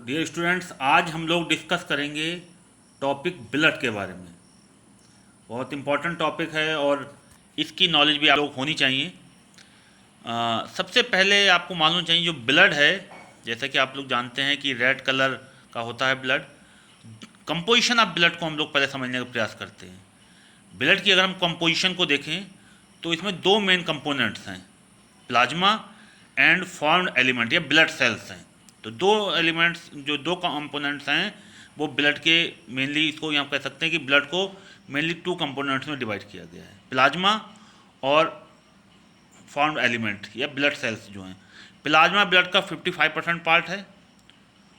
Dear students, आज हम लोग डिस्कस करेंगे टॉपिक ब्लड के बारे में। बहुत इम्पोर्टेंट टॉपिक है और इसकी नॉलेज भी आप लोग होनी चाहिए। सबसे पहले आपको मालूम चाहिए जो ब्लड है, जैसा कि आप लोग जानते हैं कि रेड कलर का होता है ब्लड। कंपोजिशन ऑफ ब्लड को हम लोग पहले समझने का प्रयास करते हैं। ब्लड की अगर हम कंपोजिशन को देखें तो इसमें दो मेन कंपोनेंट्स हैं, प्लाज्मा एंड फॉर्म्ड एलिमेंट या ब्लड सेल्स हैं। तो दो एलिमेंट्स, जो दो कंपोनेंट्स हैं वो ब्लड के मेनली, इसको यहाँ कह सकते हैं कि ब्लड को मेनली टू कंपोनेंट्स में डिवाइड किया गया है, प्लाज्मा और फॉर्म्ड एलिमेंट या ब्लड सेल्स जो हैं। प्लाज्मा ब्लड का 55% पार्ट है,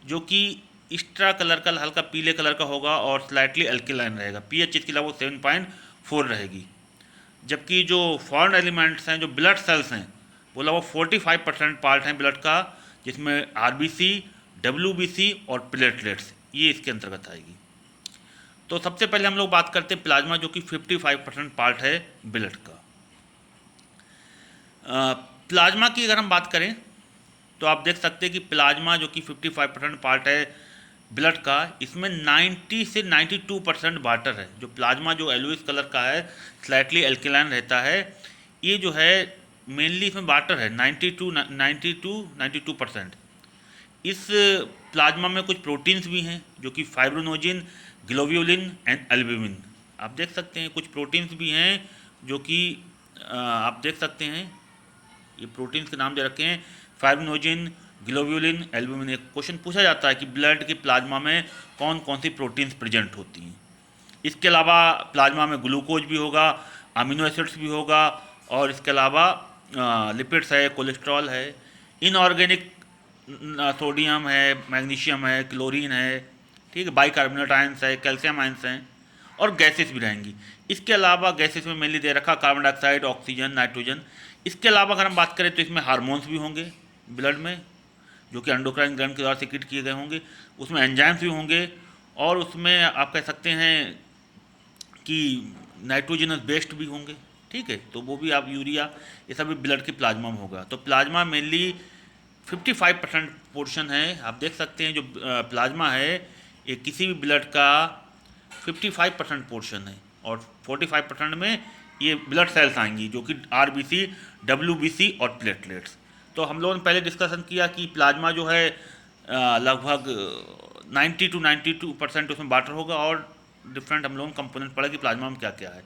जो कि एक्स्ट्रा कलर का, हल्का पीले कलर का होगा और स्लाइटली अल्कलाइन रहेगा। पीएच इसके अलावा 7.4 रहेगी। जबकि जो फॉरेन एलिमेंट्स हैं, जो ब्लड सेल्स हैं, वो लगभग 45% पार्ट हैं ब्लड का, जिसमें आरबीसी, डब्ल्यूबीसी और प्लेटलेट्स ये इसके अंतर्गत आएगी। तो सबसे पहले हम लोग बात करते हैं प्लाज्मा, जो कि 55% पार्ट है ब्लड का। प्लाज्मा की अगर हम बात करें तो आप देख सकते हैं कि प्लाज्मा जो कि 55% पार्ट है ब्लड का, इसमें 90 से 92% वाटर है। जो प्लाज्मा जो येलोइश कलर का है, स्लाइटली एल्कलाइन रहता है, ये जो है मेनली इसमें वाटर है 92% इस प्लाज्मा में कुछ प्रोटीन्स भी हैं, जो कि फाइब्रोनोजिन, ग्लोब्यूलिन एंड एल्ब्यूमिन। आप देख सकते हैं कुछ प्रोटीन्स भी हैं जो कि आप देख सकते हैं, ये प्रोटीन्स के नाम दे रखे हैं, फाइब्रोनोजिन, ग्लोब्यूलिन, एल्ब्यूमिन। एक क्वेश्चन पूछा जाता है कि ब्लड के प्लाज्मा में कौन कौन सी प्रोटीन्स प्रेजेंट होती हैं। इसके अलावा प्लाज्मा में ग्लूकोज भी होगा, अमीनो एसिड्स भी होगा, और इसके अलावा लिपिड्स है, कोलेस्ट्रॉल है, इनऑर्गेनिक सोडियम है, मैग्नीशियम है, क्लोरीन है, ठीक है, बाइकार्बोनेट आयंस है, कैल्शियम आयंस हैं, और गैसेस भी रहेंगी। इसके अलावा गैसेस में मेनली दे रखा कार्बन डाइऑक्साइड, ऑक्सीजन, नाइट्रोजन। इसके अलावा अगर हम बात करें तो इसमें हार्मोन्स भी होंगे ब्लड में, जो कि एंडोक्राइन ग्लैंड के द्वारा सिक्रीट किए गए होंगे। उसमें एंजाइम्स भी होंगे, और उसमें आप कह सकते हैं कि नाइट्रोजनस बेस्ड भी होंगे, ठीक है। तो वो भी आप यूरिया, ये सब भी ब्लड के प्लाज्मा में होगा। तो प्लाज्मा मेनली 55% पोर्शन है। आप देख सकते हैं जो प्लाज्मा है ये किसी भी ब्लड का 55% पोर्शन है, और 45% में ये ब्लड सेल्स आएंगी, जो कि आरबीसी, डब्ल्यूबीसी और प्लेटलेट्स। तो हम लोगों ने पहले डिस्कशन किया कि प्लाज्मा जो है लगभग 90 to 92% उसमें वाटर होगा, और डिफरेंट हम लोगों ने कंपोनेंट पढ़ा कि प्लाज्मा में क्या क्या है।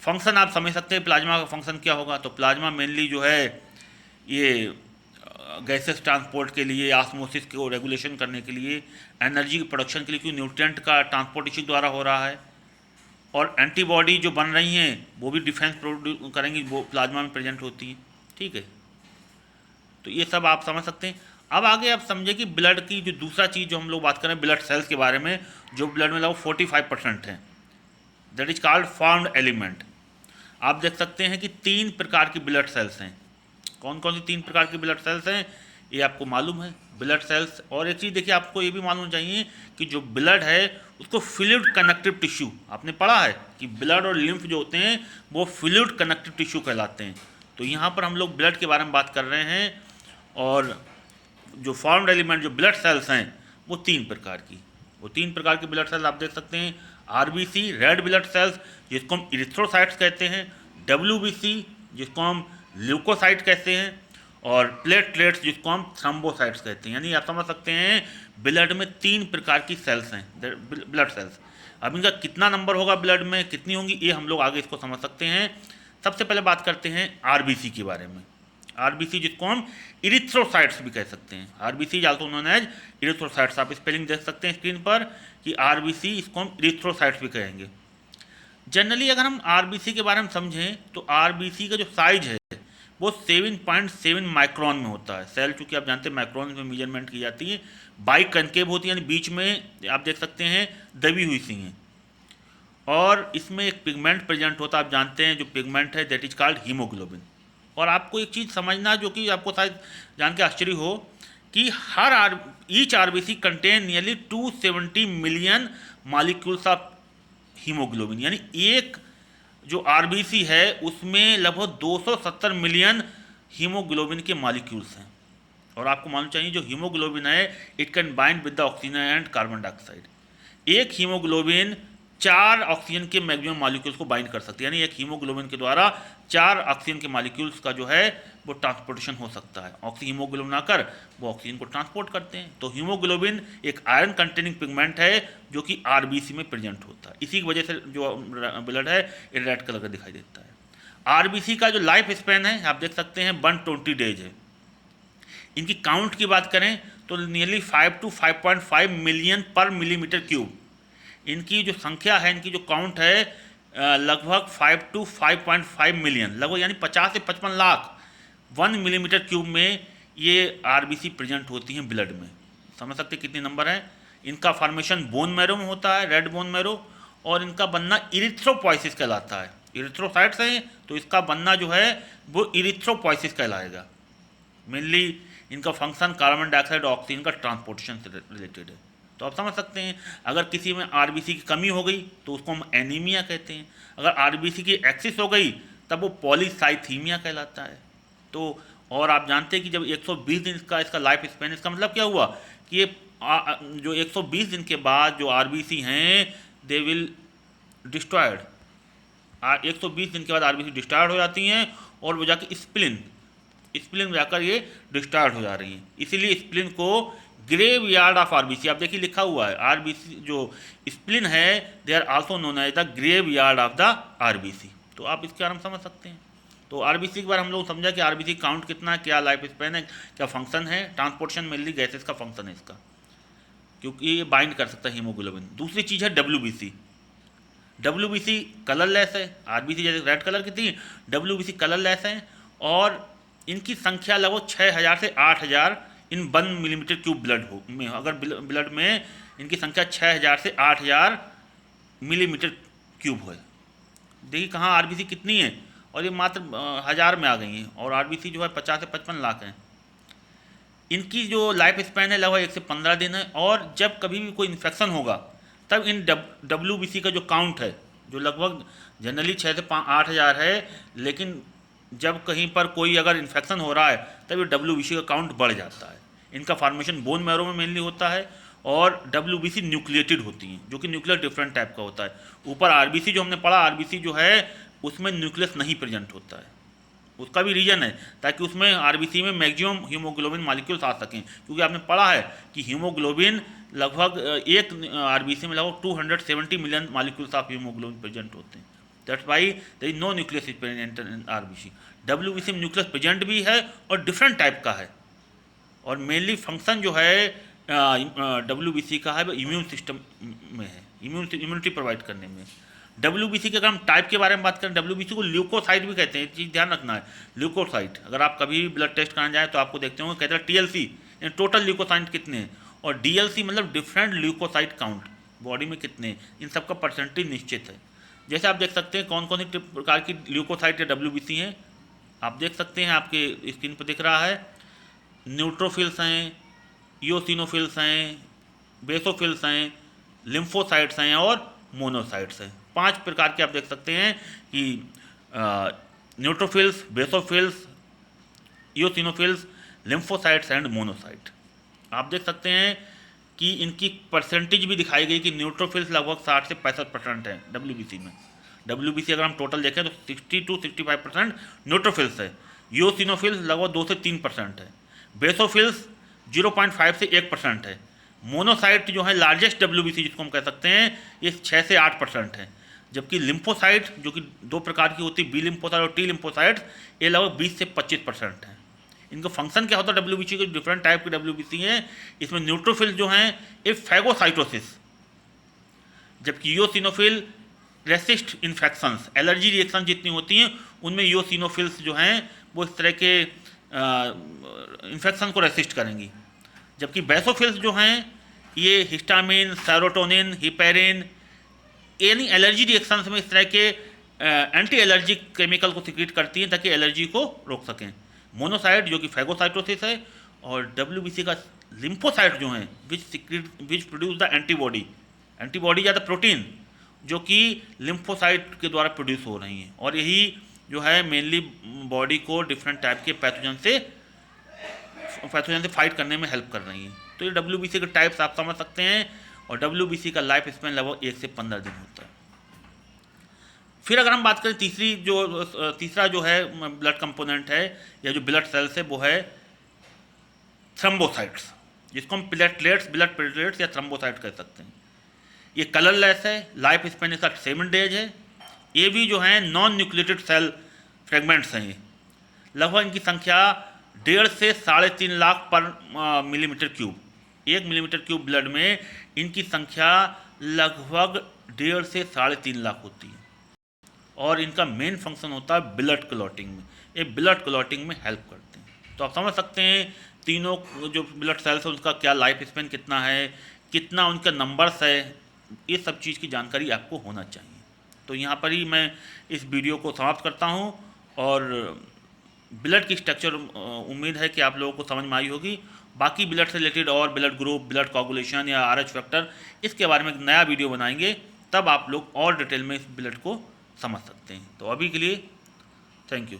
फंक्शन आप समझ सकते हैं प्लाज्मा का फंक्शन क्या होगा। तो प्लाज्मा मेनली जो है ये गैसेस ट्रांसपोर्ट के लिए, ऑस्मोसिस को रेगुलेशन करने के लिए, एनर्जी प्रोडक्शन के लिए, क्योंकि न्यूट्रिएंट का ट्रांसपोर्ट इसी द्वारा हो रहा है, और एंटीबॉडी जो बन रही हैं वो भी डिफेंस प्रोड्यूस करेंगी, वो प्लाज्मा में प्रेजेंट होती हैं, ठीक है। तो ये सब आप समझ सकते हैं। अब आगे आप समझे कि ब्लड की जो दूसरा चीज़ जो हम लोग बात करें ब्लड सेल्स के बारे में, जो ब्लड में लगभग 45% है, that is called formed element. आप देख सकते हैं कि 3 प्रकार की ब्लड सेल्स हैं। कौन कौन सी 3 प्रकार की ब्लड सेल्स हैं ये आपको मालूम है, ब्लड सेल्स। और एक चीज़ देखिए, आपको ये भी मालूम चाहिए कि जो ब्लड है उसको फ्लूइड कनेक्टिव टिश्यू, आपने पढ़ा है कि ब्लड और लिम्फ जो होते हैं वो फ्लूइड कनेक्टिव टिश्यू कहलाते हैं। तो यहाँ पर हम लोग ब्लड के बारे में बात कर रहे हैं, और जो फॉर्म्ड एलिमेंट जो ब्लड सेल्स हैं वो 3 प्रकार की, वो 3 प्रकार की ब्लड सेल्स आप देख सकते हैं। आरबीसी, रेड ब्लड सेल्स, जिसको हम इरिथ्रोसाइट्स कहते हैं, डब्ल्यूबीसी, जिसको हम ल्यूकोसाइट कहते हैं, और प्लेटलेट्स, जिसको हम थ्रोम्बोसाइट्स कहते हैं। यानी आप समझ सकते हैं ब्लड में 3 प्रकार की सेल्स हैं, ब्लड सेल्स। अब इनका कितना नंबर होगा ब्लड में, कितनी होंगी, ये हम लोग आगे इसको समझ सकते हैं। सबसे पहले बात करते हैं आरबीसी के बारे में। आरबीसी, जिसको हम इरिथ्रोसाइट्स भी कह सकते हैं, RBC is also known as erythrocytes. आप स्पेलिंग देख सकते हैं स्क्रीन पर कि आरबीसी, इसको हम इरिथ्रोसाइट्स भी कहेंगे। जनरली अगर हम आरबीसी के बारे में समझें तो आरबीसी का जो साइज है वो 7.7 माइक्रोन में होता है। सेल, चूँकि आप जानते हैं माइक्रोन में मेजरमेंट की जाती है, बाई कनकेव होती है, यानी बीच में आप देख सकते हैं दबी हुई सी हैं, और इसमें एक पिगमेंट प्रेजेंट होता है। आप जानते हैं जो पिगमेंट है दैट इज कॉल्ड हीमोग्लोबिन। और आपको एक चीज़ समझना, जो कि आपको शायद जान के आश्चर्य हो, कि each RBC contain nearly 270 million molecules of haemoglobin. यानी एक जो आरबीसी है उसमें लगभग 270 मिलियन हीमोग्लोबिन के मॉलिक्यूल्स हैं। और आपको मालूम चाहिए जो हीमोग्लोबिन है it can bind with the oxygen and carbon dioxide. एक हीमोग्लोबिन 4 ऑक्सीजन के मैक्सिमम मॉलिक्यूल्स को बाइंड कर सकती है, यानी एक हीमोग्लोबिन के द्वारा 4 ऑक्सीजन के मॉलिक्यूल्स का जो है वो ट्रांसपोर्टेशन हो सकता है। हीमोग्लोबिन आकर वो ऑक्सीजन को ट्रांसपोर्ट करते हैं। तो हीमोग्लोबिन एक आयरन कंटेनिंग पिगमेंट है जो कि आरबीसी में प्रेजेंट होता है, इसी की वजह से जो ब्लड है ये रेड कलर का दिखाई देता है। आरबीसी का जो लाइफ स्पैन है आप देख सकते हैं 120 डेज है। इनकी काउंट की बात करें तो नियरली 5 to 5.5 मिलियन पर मिलीमीटर क्यूब। इनकी जो संख्या है, इनकी जो काउंट है लगभग 5 to 5.5 मिलियन, लगभग यानी 50 से 55 लाख 1 मिलीमीटर क्यूब में ये आरबीसी प्रेजेंट होती हैं ब्लड में। समझ सकते कितने नंबर हैं। इनका फॉर्मेशन बोन मैरो में होता है, रेड बोन मैरो, और इनका बनना इरिथ्रोपोइसिस कहलाता है। इरिथ्रोसाइट्स हैं तो इसका बनना जो है वो इरिथ्रोपोइसिस कहलाएगा। मेनली इनका फंक्शन कार्बन डाइऑक्साइड और ऑक्सीजन का ट्रांसपोर्टेशन से रिलेटेड है। तो आप समझ सकते हैं अगर किसी में आरबीसी की कमी हो गई तो उसको हम एनीमिया कहते हैं, अगर आरबीसी की एक्सिस हो गई तब वो पॉलीसाइथीमिया कहलाता है। तो और आप जानते हैं कि जब 120 दिन का इसका लाइफ स्पेन, इसका मतलब क्या हुआ कि ये जो 120 दिन के बाद जो आरबीसी हैं दे विल डिस्ट्रॉयड। 120 दिन के बाद आरबीसी डिस्ट्रॉयड हो जाती हैं और वो जाकर स्प्लिन में जाकर ये डिस्ट्रॉयड हो जा रही हैं। इसीलिए स्प्लिन को ग्रेव यार्ड ऑफ आरबीसी, आप देखिए लिखा हुआ है आरबीसी जो स्प्लिन है they are also known as the graveyard of the RBC. तो आप इसके बारे में समझ सकते हैं। तो आरबीसी के बारे में हम लोग समझा कि आरबीसी काउंट कितना है, क्या लाइफ स्पेन है, क्या फंक्शन है। ट्रांसपोर्टेशन मेनली गैसेस का फंक्शन है इसका, क्योंकि ये बाइंड कर सकता है हीमोग्लोबिन। दूसरी चीज़ है डब्ल्यूबीसी। डब्ल्यूबीसी कलरलेस है, आरबीसी जैसे रेड कलर की थी, डब्ल्यूबीसी कलरलेस है और इनकी संख्या लगभग 6000 से 8000 इन 1 मिलीमीटर क्यूब ब्लड में। अगर ब्लड में इनकी संख्या 6000 से 8000 मिलीमीटर क्यूब है। देखिए कहाँ आरबीसी कितनी है, और ये मात्र 1000 में आ गई हैं, और आरबीसी जो है 50 से 55 लाख हैं। इनकी जो लाइफ स्पैन है लगभग 1 से 15 दिन है, और जब कभी भी कोई इन्फेक्शन होगा तब इन डब्ल्यूबीसी का जो काउंट है जो लगभग जनरली 6 से 8000 है, लेकिन जब कहीं पर कोई अगर इन्फेक्शन हो रहा है तब ये डब्ल्यूबीसी का काउंट बढ़ जाता है। इनका फॉर्मेशन बोन मैरो में मेनली होता है, और डब्ल्यूबीसी न्यूक्लिएटेड होती हैं, जो कि न्यूक्लियस डिफरेंट टाइप का होता है। ऊपर आरबीसी जो हमने पढ़ा, आरबीसी जो है उसमें न्यूक्लियस नहीं प्रेजेंट होता है। उसका भी रीज़न है ताकि उसमें आरबीसी में मैक्सिमम हीमोग्लोबिन मॉलिक्यूल्स आ सकें, क्योंकि आपने पढ़ा है कि हीमोग्लोबिन लगभग एक आरबीसी में लगभग 270 million molecules of haemoglobin present होते हैं। That's why there is no nucleus is present in RBC. WBC में न्यूक्लियस प्रेजेंट भी है और डिफरेंट टाइप का है, और मेनली फंक्शन जो है डब्ल्यूबीसी का है वो इम्यून सिस्टम में है, इम्यूनिटी प्रोवाइड करने में। डब्ल्यूबीसी के अगर हम टाइप के बारे में बात करें, डब्ल्यूबीसी को ल्यूकोसाइट भी कहते हैं, ये चीज़ ध्यान रखना है। ल्यूकोसाइट अगर आप कभी भी ब्लड टेस्ट कराने जाए तो आपको देखते होंगे कहते हैं टीएलसी टोटल ल्यूकोसाइट कितने हैं, और डीएलसी मतलब डिफरेंट ल्यूकोसाइट काउंट बॉडी में कितने हैं, इन सब का परसेंटेज निश्चित है। जैसे आप देख सकते हैं कौन कौन सी प्रकार की ल्यूकोसाइट या डब्ल्यूबीसी हैं, आप देख सकते हैं आपके स्क्रीन पर दिख रहा है। न्यूट्रोफिल्स हैं, इओसिनोफिल्स हैं, बेसोफिल्स हैं, लिम्फोसाइट्स हैं और मोनोसाइट्स हैं। 5 प्रकार के आप देख सकते हैं कि neutrophils, basophils, eosinophils, lymphocytes and monocyte. आप देख सकते हैं कि इनकी परसेंटेज भी दिखाई गई कि न्यूट्रोफिल्स लगभग 60 से 65% है डब्ल्यूबीसी में। डब्ल्यूबीसी अगर हम टोटल देखें तो 60 to 65% न्यूट्रोफिल्स है। इओसिनोफिल्स लगभग 2 से 3% है। बेसोफिल्स 0.5 से 1% है। मोनोसाइट जो है लार्जेस्ट डब्ल्यूबीसी जिसको हम कह सकते हैं ये 6 से 8% है। जबकि लिम्फोसाइट जो कि 2 प्रकार की होती है, बी लिम्फोसाइट और टी लिम्फोसाइट, ये लगभग 20 से 25% है। इनका फंक्शन क्या होता है डब्ल्यूबीसी के, डिफरेंट टाइप के डब्ल्यूबीसी हैं। इसमें न्यूट्रोफिल जो हैं ये फैगोसाइटोसिस, जबकि eosinophil resist infections, allergy reaction जितनी होती हैं उनमें इओसिनोफिल्स जो हैं वो इस तरह के इन्फेक्शन को रेसिस्ट करेंगी। जबकि बेसोफिल्स जो हैं ये हिस्टामिन, सेरोटोनिन, हिपेरिन यानी एलर्जी रिएक्शंस में इस तरह के एंटी एलर्जिक केमिकल को सिक्रीट करती हैं ताकि एलर्जी को रोक सकें। मोनोसाइट जो कि फैगोसाइटोसिस है, और डब्ल्यूबीसी का लिम्फोसाइट जो हैं which produce the antibody, antibody या द प्रोटीन जो कि लिम्फोसाइट के द्वारा प्रोड्यूस हो रही हैं, और यही जो है मेनली बॉडी को डिफरेंट टाइप के पैथोजन से पैथोजन से फाइट करने में हेल्प कर रही हैं। तो ये WBC के टाइप्स आप समझ सकते हैं, और WBC का लाइफ स्पैन लगभग 1 से 15 दिन होता है। फिर अगर हम बात करें तीसरा जो है ब्लड कंपोनेंट है या जो ब्लड सेल्स है, वो है थ्रोम्बोसाइट्स, जिसको हम ब्लड प्लेटलेट्स या थ्रोम्बोसाइट कह सकते हैं। ये कलरलेस है, लाइफ स्पैन इसका 7 डेज है। ये भी जो है नॉन न्यूक्लिएटेड सेल फ्रेगमेंट्स हैं। ये लगभग इनकी संख्या 1.5 से 3.5 लाख पर millimetre cube, 1 millimetre cube blood में इनकी संख्या लगभग 1.5 से 3.5 लाख होती है। और इनका मेन फंक्शन होता है ब्लड क्लॉटिंग में, ये ब्लड क्लॉटिंग में हेल्प करते हैं। तो आप समझ सकते हैं तीनों जो ब्लड सेल्स है उसका क्या लाइफ स्पैन कितना है, कितना उनका नंबर्स है, ये सब चीज़ की जानकारी आपको होना चाहिए। तो यहाँ पर ही मैं इस वीडियो को समाप्त करता हूँ, और ब्लड की स्ट्रक्चर उम्मीद है कि आप लोगों को समझ में आई होगी। बाकी ब्लड से रिलेटेड और ब्लड ग्रुप, ब्लड कोगुलेशन या RH फैक्टर, इसके बारे में एक नया वीडियो बनाएंगे, तब आप लोग और डिटेल में इस ब्लड को समझ सकते हैं। तो अभी के लिए थैंक यू।